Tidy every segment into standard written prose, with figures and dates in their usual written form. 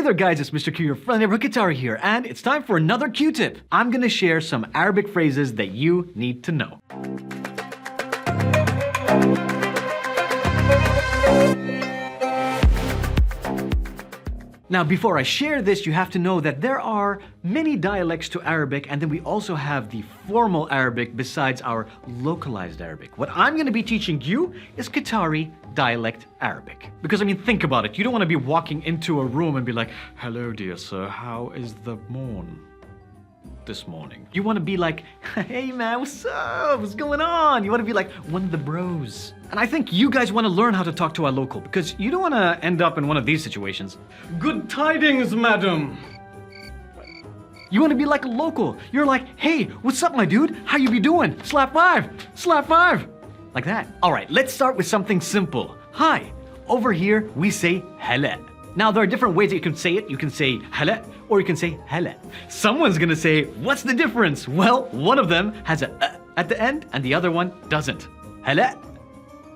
there guys, it's Mr.Q, your friendly neighborhood Qatari here, and it's time for another Q-tip. I'm gonna share some Arabic phrases that you need to know. Now, before I share this, you have to know that there are many dialects to Arabic, and then we also have the formal Arabic besides our localized Arabic. What I'm going to be teaching you is Qatari dialect Arabic. Because, I mean, think about it. You don't want to be walking into a room and be like, "Hello, dear sir, how is the morn this morning?" You want to be like, "Hey man, what's up? What's going on?" You want to be like one of the bros. And I think you guys want to learn how to talk to our local, because you don't want to end up in one of these situations. "Good tidings, madam." You want to be like a local. You're like, "Hey, what's up, my dude? How you be doing? Slap five, slap five." Like that. All right, let's start with something simple. Hi. Over here, we say hala. Now, there are different ways that you can say it. You can say hala, or you can say hala. Someone's gonna say, "What's the difference?" Well, one of them has a at the end, and the other one doesn't. Hala.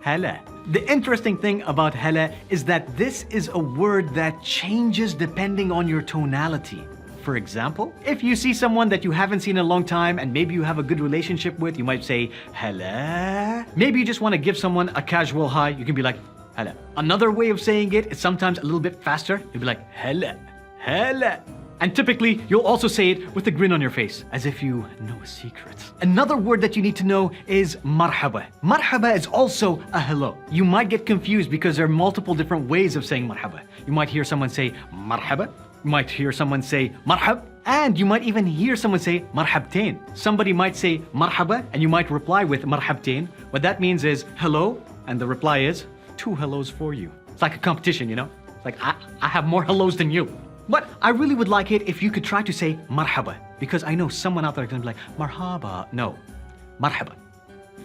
Hala. The interesting thing about hala is that this is a word that changes depending on your tonality. For example, if you see someone that you haven't seen in a long time and maybe you have a good relationship with, you might say hala. Maybe you just want to give someone a casual hi, you can be like hala. Another way of saying it is sometimes a little bit faster. You'll be like hala, hala. And typically, you'll also say it with a grin on your face, as if you know a secret. Another word that you need to know is marhaba. Marhaba is also a hello. You might get confused because there are multiple different ways of saying marhaba. You might hear someone say marhaba. You might hear someone say marhab. And you might even hear someone say marhabtain. Somebody might say marhaba, and you might reply with marhabtain. What that means is hello, and the reply is two hellos for you. It's like a competition, you know? It's like, I have more hellos than you. But I really would like it if you could try to say marhaba, because I know someone out there is going to be like, marhaba. No, marhaba.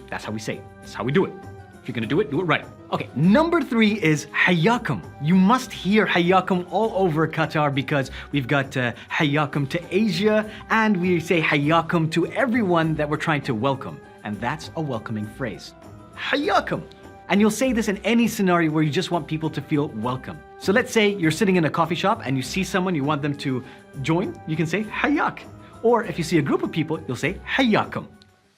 That's how we say it. That's how we do it. If you're going to do it right. Okay, number 3 is hayyakum. You must hear hayyakum all over Qatar, because we've got hayyakum to Asia, and we say hayyakum to everyone that we're trying to welcome. And that's a welcoming phrase. Hayyakum. And you'll say this in any scenario where you just want people to feel welcome. So let's say you're sitting in a coffee shop and you see someone you want them to join, you can say hayyak. Or if you see a group of people, you'll say hayyakum.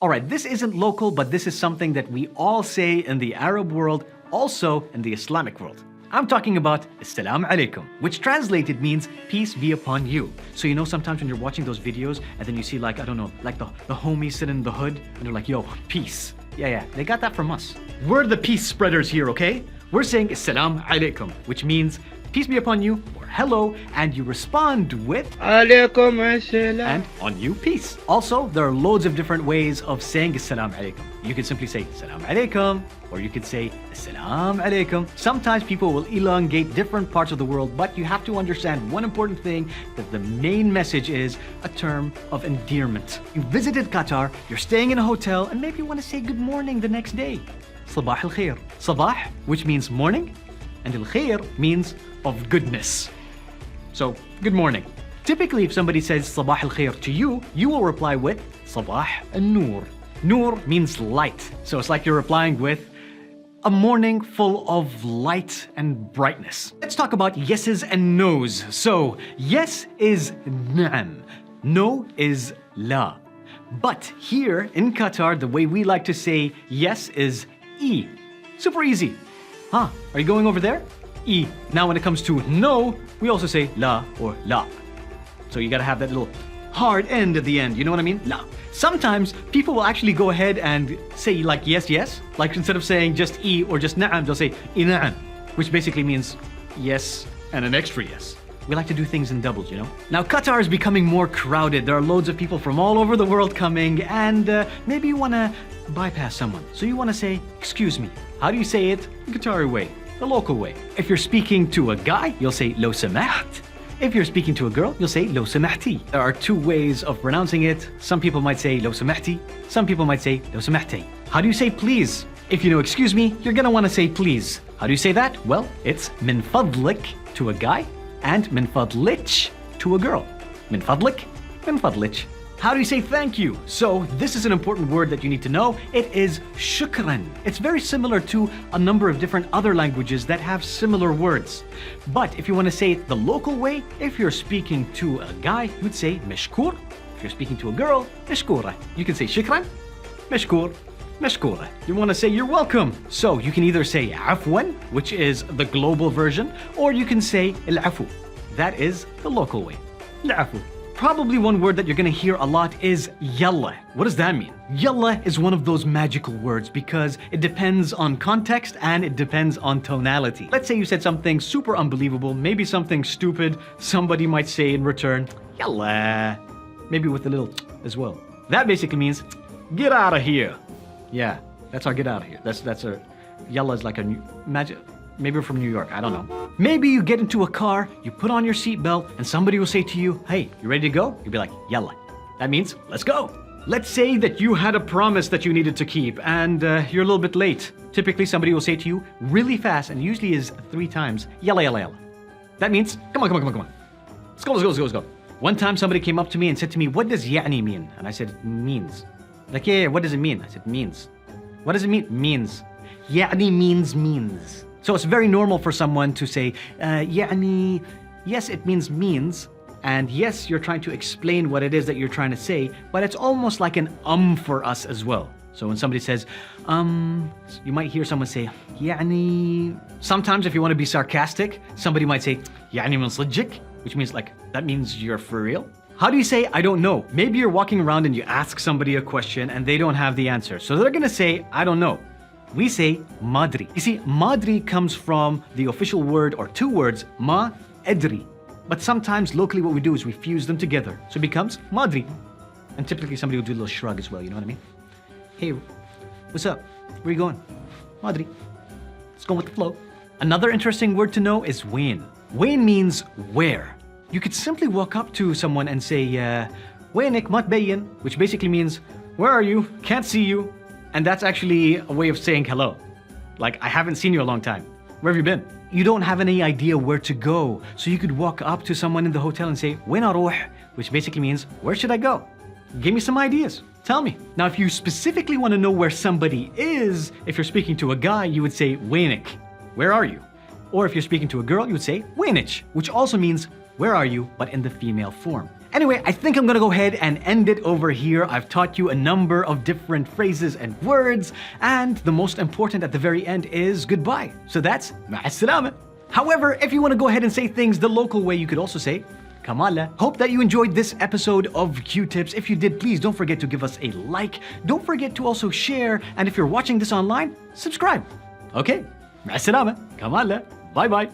All right, this isn't local, but this is something that we all say in the Arab world, also in the Islamic world. I'm talking about Assalamu alaikum, which translated means peace be upon you. So you know sometimes when you're watching those videos and then you see like, I don't know, like the homies sitting in the hood and they're like, "Yo, peace." Yeah, they got that from us. We're the peace spreaders here, okay? We're saying Assalamu alaikum, which means peace be upon you, or hello, and you respond with Alaikum assalam, and on you, peace. Also, there are loads of different ways of saying Assalamu alaikum. You can simply say Assalamu alaikum, or you could say Assalamu alaikum. Sometimes people will elongate different parts of the world, but you have to understand one important thing, that the main message is a term of endearment. You visited Qatar, you're staying in a hotel, and maybe you want to say good morning the next day. Sabah al-khair. Sabah, which means morning, and al-khair means of goodness. So, good morning. Typically, if somebody says Sabah al-khair to you, you will reply with Sabah al-nur. Nur means light. So it's like you're replying with a morning full of light and brightness. Let's talk about yeses and nos. So, yes is na'am. No is la. But here in Qatar, the way we like to say yes is E. Super easy. Huh, are you going over there? E. Now when it comes to no, we also say la or la. So you gotta have that little hard end at the end, you know what I mean? La. Sometimes people will actually go ahead and say like yes, yes. Like instead of saying just E or just na'am, they'll say I na'am, which basically means yes and an extra yes. We like to do things in doubles, you know? Now, Qatar is becoming more crowded. There are loads of people from all over the world coming, and maybe you want to bypass someone. So you want to say, "Excuse me." How do you say it? The Qatari way, the local way. If you're speaking to a guy, you'll say, "Lo samaht." If you're speaking to a girl, you'll say, "Lo samahti." There are 2 ways of pronouncing it. Some people might say, "Lo samahti." Some people might say, "Lo samahti." How do you say please? If you know excuse me, you're going to want to say please. How do you say that? Well, it's min fadlik to a guy, and min fadlich to a girl. Min fadlik, min fadlich. How do you say thank you? So this is an important word that you need to know. It is shukran. It's very similar to a number of different other languages that have similar words. But if you want to say it the local way, if you're speaking to a guy, you would say mashkoor. If you're speaking to a girl, mashkoora. You can say shukran, mashkoor, mashkoora. You want to say you're welcome. So you can either say afwan, which is the global version, or you can say al-afu. That is the local way. Al-afu. Probably one word that you're going to hear a lot is Yalla. What does that mean? Yalla is one of those magical words because it depends on context and it depends on tonality. Let's say you said something super unbelievable, maybe something stupid, somebody might say in return, Yalla. Maybe with a little as well. That basically means, get out of here. Yeah, that's our get out of here. That's a, Yalla is like a magic. Maybe we're from New York, I don't know. Maybe you get into a car, you put on your seatbelt, and somebody will say to you, hey, you ready to go? You'll be like, Yalla. That means, let's go. Let's say that you had a promise that you needed to keep, and you're a little bit late. Typically, somebody will say to you really fast, and usually is 3 times, Yalla, Yalla, Yalla. That means, come on, come on, come on, come on. Let's go, let's go, let's go, let's go. One time somebody came up to me and said to me, what does ya'ni mean? And I said, means. Like, yeah, what does it mean? I said, means. What does it mean? Means. Ya'ni means. So it's very normal for someone to say, ya'ni, yes, it means, and yes, you're trying to explain what it is that you're trying to say, but it's almost like an for us as well. So when somebody says, you might hear someone say, ya'ni. Sometimes if you want to be sarcastic, somebody might say, ya'ni min sidjik, which means like, that means you're for real. How do you say, I don't know? Maybe you're walking around and you ask somebody a question and they don't have the answer. So they're gonna say, I don't know. We say madri. You see, madri comes from the official word or 2 words, ma, edri. But sometimes locally what we do is we fuse them together. So it becomes madri. And typically somebody will do a little shrug as well, you know what I mean? Hey, what's up? Where you going? Madri. Let's go with the flow. Another interesting word to know is wain. Wain means where. You could simply walk up to someone and say, wainik mat bayin, which basically means, where are you? Can't see you. And that's actually a way of saying hello. Like, I haven't seen you a long time. Where have you been? You don't have any idea where to go. So you could walk up to someone in the hotel and say, Wain aruh, which basically means, where should I go? Give me some ideas. Tell me. Now, if you specifically want to know where somebody is, if you're speaking to a guy, you would say, Wainik, where are you? Or if you're speaking to a girl, you would say, Wainich, which also means, where are you, but in the female form. Anyway, I think I'm gonna go ahead and end it over here. I've taught you a number of different phrases and words, and the most important at the very end is goodbye. So that's ma'as-salama. However, if you wanna go ahead and say things the local way, you could also say Kamala. Hope that you enjoyed this episode of Q-Tips. If you did, please don't forget to give us a like. Don't forget to also share, and if you're watching this online, subscribe. Okay, ma'as-salama. Kamala. Bye-bye.